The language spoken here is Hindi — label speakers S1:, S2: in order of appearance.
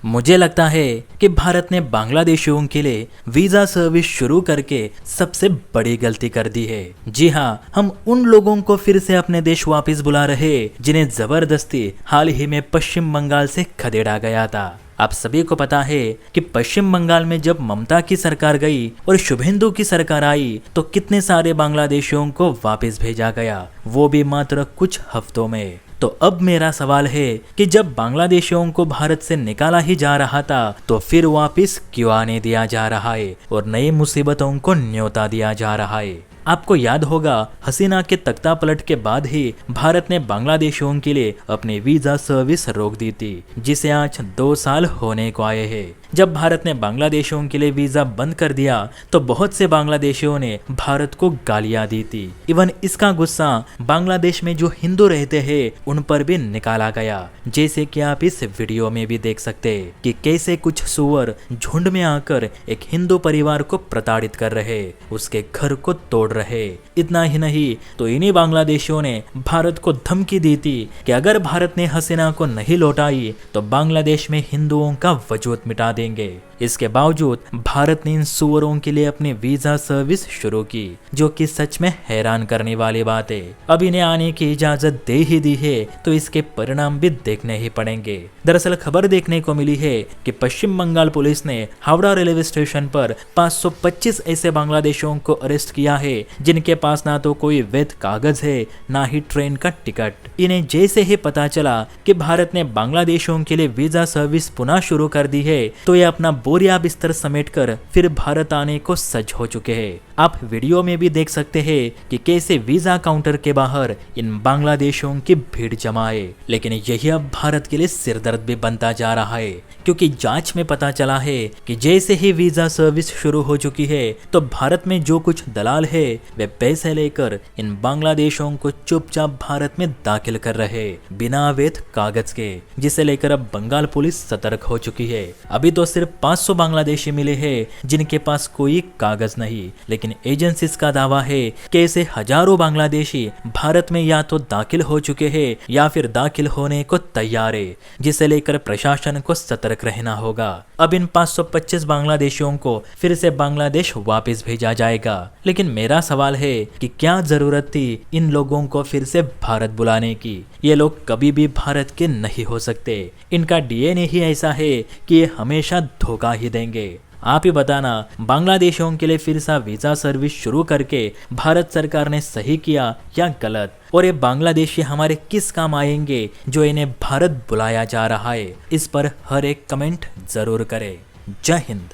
S1: मुझे लगता है कि भारत ने बांग्लादेशियों के लिए वीजा सर्विस शुरू करके सबसे बड़ी गलती कर दी है। जी हाँ, हम उन लोगों को फिर से अपने देश वापस बुला रहे जिन्हें जबरदस्ती हाल ही में पश्चिम बंगाल से खदेड़ा गया था। आप सभी को पता है कि पश्चिम बंगाल में जब ममता की सरकार गई और शुभेंदु की सरकार आई तो कितने सारे बांग्लादेशियों को वापस भेजा गया, वो भी मात्र कुछ हफ्तों में। तो अब मेरा सवाल है कि जब बांग्लादेशियों को भारत से निकाला ही जा रहा था तो फिर वापस क्यों आने दिया जा रहा है और नई मुसीबतों को न्योता दिया जा रहा है। आपको याद होगा, हसीना के तख्ता पलट के बाद ही भारत ने बांग्लादेशियों के लिए अपनी वीजा सर्विस रोक दी थी, जिसे आज 2 साल होने को आए हैं। जब भारत ने बांग्लादेशियों के लिए वीजा बंद कर दिया तो बहुत से बांग्लादेशियों ने भारत को गालियां दी थी। इवन इसका गुस्सा बांग्लादेश में जो हिंदू रहते हैं उन पर भी निकाला गया, जैसे कि आप इस वीडियो में भी देख सकते हैं कि कैसे कुछ सुअर झुंड में आकर एक हिंदू परिवार को प्रताड़ित कर रहे, उसके घर को तोड़ रहे। इतना ही नहीं तो इन्हीं बांग्लादेशियों ने भारत को धमकी दी थी कि अगर भारत ने हसीना को नहीं लौटाई तो बांग्लादेश में हिंदुओं का वजूद मिटा देंगे। इसके बावजूद भारत ने इन सुअरों के लिए अपनी वीजा सर्विस शुरू की, जो कि सच में हैरान करने वाली बात है। अब इन्हें आने की इजाजत दे ही दी है तो इसके परिणाम भी देखने ही पड़ेंगे। दरअसल खबर देखने को मिली है कि पश्चिम बंगाल पुलिस ने हावड़ा रेलवे स्टेशन पर 525 ऐसे बांग्लादेशियों को अरेस्ट किया है जिनके पास ना तो कोई वैध कागज है ना ही ट्रेन का टिकट। इन्हें जैसे ही पता चला कि भारत ने बांग्लादेशियों के लिए वीजा सर्विस पुनः शुरू कर दी है तो ये अपना बोरिया बिस्तर समेटकर फिर भारत आने को सज्ज हो चुके हैं। आप वीडियो में भी देख सकते हैं कि कैसे वीजा काउंटर के बाहर इन बांग्लादेशियों की भीड़ जमा है। लेकिन यही अब भारत के लिए सिरदर्द भी बनता जा रहा है, क्योंकि जांच में पता चला है कि जैसे ही वीजा सर्विस शुरू हो चुकी है तो भारत में जो कुछ दलाल है वे पैसे लेकर इन बांग्लादेशियों को चुपचाप भारत में दाखिल कर रहे बिना अवैध कागज के, जिसे लेकर अब बंगाल पुलिस सतर्क हो चुकी है। अभी तो सिर्फ 500 बांग्लादेशी मिले हैं जिनके पास कोई कागज नहीं, लेकिन एजेंसीज का दावा है कि ऐसे हजारों बांग्लादेशी भारत में या तो दाखिल हो चुके हैं या फिर दाखिल होने को तैयार है, जिसे लेकर प्रशासन को सतर्क रहना होगा। अब इन 525 बांग्लादेशियों को फिर से बांग्लादेश वापस भेजा जाएगा, लेकिन मेरा सवाल है कि क्या जरूरत थी इन लोगों को फिर से भारत बुलाने की। ये लोग कभी भी भारत के नहीं हो सकते, इनका डीएनए ही ऐसा है कि ये हमेशा धोखा ही देंगे। आप ही बताना, बांग्लादेशियों के लिए फिर से वीजा सर्विस शुरू करके भारत सरकार ने सही किया या गलत, और ये बांग्लादेशी हमारे किस काम आएंगे जो इन्हें भारत बुलाया जा रहा है। इस पर हर एक कमेंट जरूर करें। जय हिंद।